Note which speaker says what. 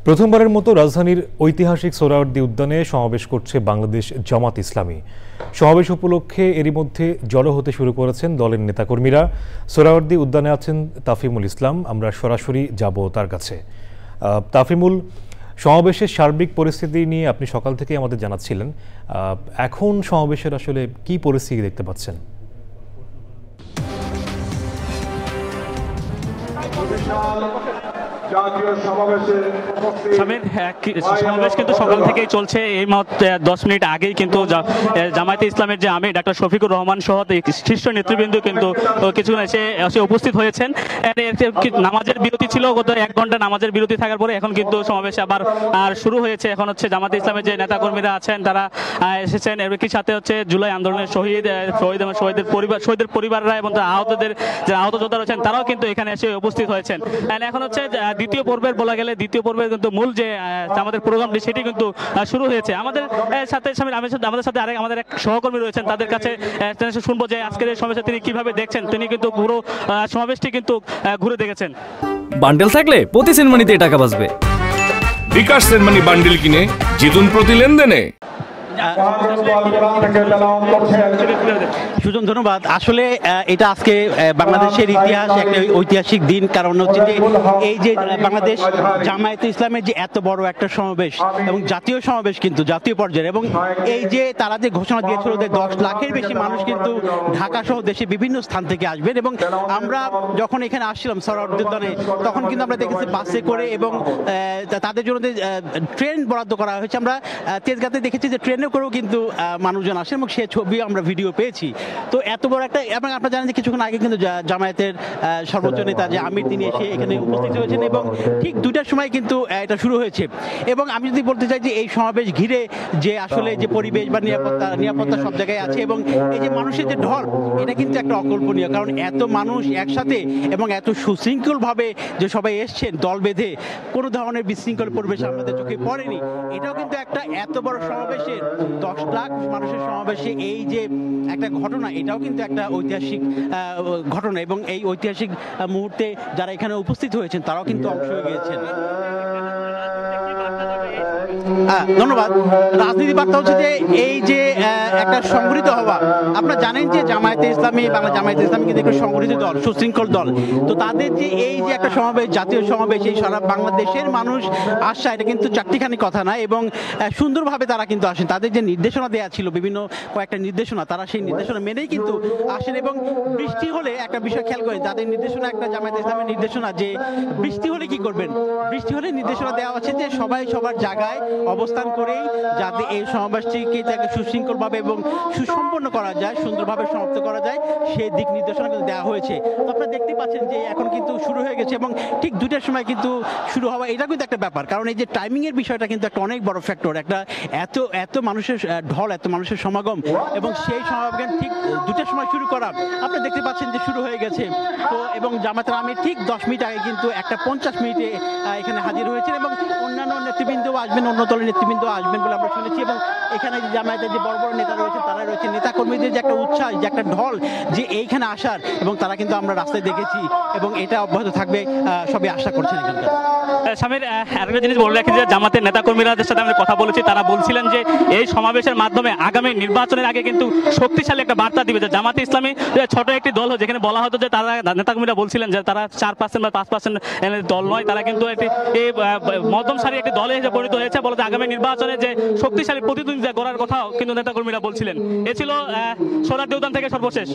Speaker 1: প্রথমবারের মতো রাজধানীর ঐতিহাসিক সোহরাওয়ার্দী উদ্যানে সমাবেশ করছে বাংলাদেশ জামাত ইসলামী। সমাবেশ উপলক্ষে এরই মধ্যে জড়ো হতে শুরু করেছেন দলের নেতাকর্মীরা। সোহরাওয়ার্দী উদ্যানে আছেন তাফিমুল ইসলাম, আমরা সরাসরি যাব তার কাছে। তাফিমুল, সমাবেশের সার্বিক পরিস্থিতি নিয়ে আপনি সকাল থেকে আমাদের জানাচ্ছিলেন, এখন সমাবেশের আসলে কি পরিস্থিতি দেখতে পাচ্ছেন?
Speaker 2: সমাবেশ কিন্তু সকাল থেকেই চলছে। এই মুহূর্তে 10 মিনিট আগেই কিন্তু জামায়াতে ইসলামের যে আমির ডাক্তার শফিকুর রহমান সহ শীর্ষ নেতৃবৃন্দ কিন্তু কিছুক্ষণ এসে উপস্থিত হয়েছেন। নামাজের বিরতি ছিল, গত 1 ঘন্টা নামাজের বিরতি থাকার পরে এখন কিন্তু সমাবেশ আবার শুরু হয়েছে। এখন হচ্ছে জামায়াতে ইসলামের যে নেতাকর্মীরা আছেন তারা এসেছেন, এর কি সাথে হচ্ছে জুলাই আন্দোলনের শহীদের পরিবাররা এবং আহতদের যারা আহত যোদ্ধা রয়েছেন তারাও কিন্তু এখানে এসে উপস্থিত হয়েছেন। এখন হচ্ছে দ্বিতীয় পর্বের বলা গেলে দ্বিতীয় পর্বের কিন্তু মূল যে আমাদের প্রোগ্রামটি সেটি কিন্তু শুরু হয়েছে। আমাদের সাথে আমাদের সাথে আমাদের এক সহকর্মী রয়েছেন, তাদের কাছে শুনবো যে আজকের এই সমাবেশে তিনি কিভাবে দেখছেন। তিনি কিন্তু পুরো সমাবেশটি কিন্তু ঘুরে দেখেছেন।
Speaker 3: বান্ডেল থাকলে প্রতি সেনমানিতে টাকা বাঁচবে।
Speaker 4: বিকাশ সেনমানি বান্ডেল কিনে জিতুন প্রতি লেনদেনে।
Speaker 5: সুজন, ধন্যবাদ। আসলে এটা আজকে বাংলাদেশের ইতিহাস একটা ঐতিহাসিক দিন, কারণ হচ্ছে যে এই যে বাংলাদেশ জামায়াতে ইসলামের যে এত বড় একটা সমাবেশ এবং জাতীয় সমাবেশ কিন্তু জাতীয় পর্যায়ে, এবং এই যে তারা যে ঘোষণা দিয়েছিল যে 10 লাখের বেশি মানুষ কিন্তু ঢাকা সহ দেশে বিভিন্ন স্থান থেকে আসবেন। এবং আমরা যখন এখানে আসছিলাম সোহরাওয়ার্দী উদ্যানে, তখন কিন্তু আমরা দেখেছি বাসে করে এবং তাদের জন্য ট্রেন বরাদ্দ করা হয়েছে। আমরা তেজগাঁতে দেখেছি যে ট্রেনে করেও কিন্তু মানুষজন আসেন এবং সে ছবি আমরা ভিডিও পেয়েছি। তো এত বড় একটা, এবং আপনারা জানেন যে কিছুক্ষণ আগে কিন্তু জামায়াতের সর্বোচ্চ নেতা যে আমির তিনি এসে এখানে উপস্থিত হয়েছেন এবং ঠিক 2টার সময় কিন্তু এটা শুরু হয়েছে। এবং আমি যদি বলতে চাই যে এই সমাবেশ ঘিরে যে আসলে যে পরিবেশ বা নিরাপত্তা সব জায়গায় আছে, এবং এই যে মানুষের যে ঢল, এটা কিন্তু একটা অকল্পনীয়, কারণ এত মানুষ একসাথে এবং এত সুশৃঙ্খলভাবে যে সবাই এসছেন দল বেঁধে, কোনো ধরনের বিশৃঙ্খল পরিবেশ আমাদের চোখে পড়েনি। এটাও কিন্তু একটা এত বড় সমাবেশের 10 লাখ মানুষের সমাবেশে এই যে একটা ঘটনা, এটাও কিন্তু একটা ঐতিহাসিক ঘটনা, এবং এই ঐতিহাসিক মুহূর্তে যারা এখানে উপস্থিত হয়েছেন তারাও কিন্তু অংশ হয়ে গিয়েছেন। ধন্যবাদ। রাজনীতি বার্তা হচ্ছে যে এই যে একটা সংগঠিত হওয়া, আপনারা জানেন যে জামায়াতে ইসলামী, বাংলা জামায়াতে ইসলামী কিন্তু একটা সংগঠিত দল, সুশৃঙ্খল দল। তো তাদের যে এই যে একটা সমাবেশ, জাতীয় সমাবেশ, এই সারা বাংলাদেশের মানুষ আসা, এটা কিন্তু চারটিখানি কথা না, এবং সুন্দরভাবে তারা কিন্তু আসেন। তাদের যে নির্দেশনা দেওয়া ছিল, বিভিন্ন কয়েকটা নির্দেশনা, তারা সেই নির্দেশনা মেনেই কিন্তু আসেন। এবং বৃষ্টি হলে একটা বিষয় খেয়াল করেন, তাদের নির্দেশনা, একটা জামায়াতে ইসলামের নির্দেশনা যে বৃষ্টি হলে কি করবেন। বৃষ্টি হলে নির্দেশনা দেওয়া আছে যে সবাই সবার জায়গায় অবস্থান করেই যাতে এই সমাবেশটিকে তাকে সুশৃঙ্খলভাবে এবং সুসম্পন্ন করা যায়, সুন্দরভাবে সমাপ্ত করা যায়, সেই দিক নির্দেশনা কিন্তু দেওয়া হয়েছে। তো আপনারা দেখতে পাচ্ছেন যে এখন কিন্তু শুরু হয়ে গেছে, এবং ঠিক 2টার সময় কিন্তু শুরু হওয়া, এটা কিন্তু একটা ব্যাপার, কারণ এই যে টাইমিং এর বিষয়টা কিন্তু একটা অনেক বড় ফ্যাক্টর। একটা এত মানুষের ঢল, এত মানুষের সমাগম, এবং সেই সমাগম ঠিক 2টার সময় শুরু করা, আপনারা দেখতে পাচ্ছেন যে শুরু হয়ে গেছে। তো এবং জামায়াতের আমির ঠিক 10 মিনিট আগে কিন্তু একটা 50 মিনিটে এখানে হাজির হয়েছেন, এবং অন্যান্য নেতৃবৃন্দও আসবেন, অন্য দলের নেতৃবৃন্দ আসবেন বলে আমরা শুনেছি। এবং এখানে জামায়াতের যে বড় বড় নেতা রয়েছে তারা রয়েছে, নেতা কর্মীদের যে একটা উচ্ছ্বাস, যে একটা ঢল যে এইখানে আসার, এবং তারা কিন্তু আমরা রাস্তায় দেখেছি, এবং এটা অব্যাহত থাকবে, সবাই আশা করছেন এখানকার।
Speaker 2: স্বামীর আরেকটা জিনিস বলে রাখি যে জামাতের নেতাকর্মীদের সাথে আমি কথা বলেছি, তারা বলছিলেন যে এই সমাবেশের মাধ্যমে আগামী নির্বাচনের আগে কিন্তু শক্তিশালী একটা বার্তা দিবে যে জামাতে ইসলামী ছোট একটি দল, যেখানে বলা হতো যে তারা নেতাকর্মীরা বলছিলেন যে তারা 4% বা 5% দল নয়, তারা কিন্তু একটি মধ্যম সারি একটি দলে এসে পরিণত হয়েছে। বলে যে আগামী নির্বাচনে যে শক্তিশালী প্রতিদ্বন্দ্বিতা করার কথাও কিন্তু নেতাকর্মীরা বলছিলেন। এ ছিল সোহরাওয়ার্দী উদ্যান থেকে সর্বশেষ।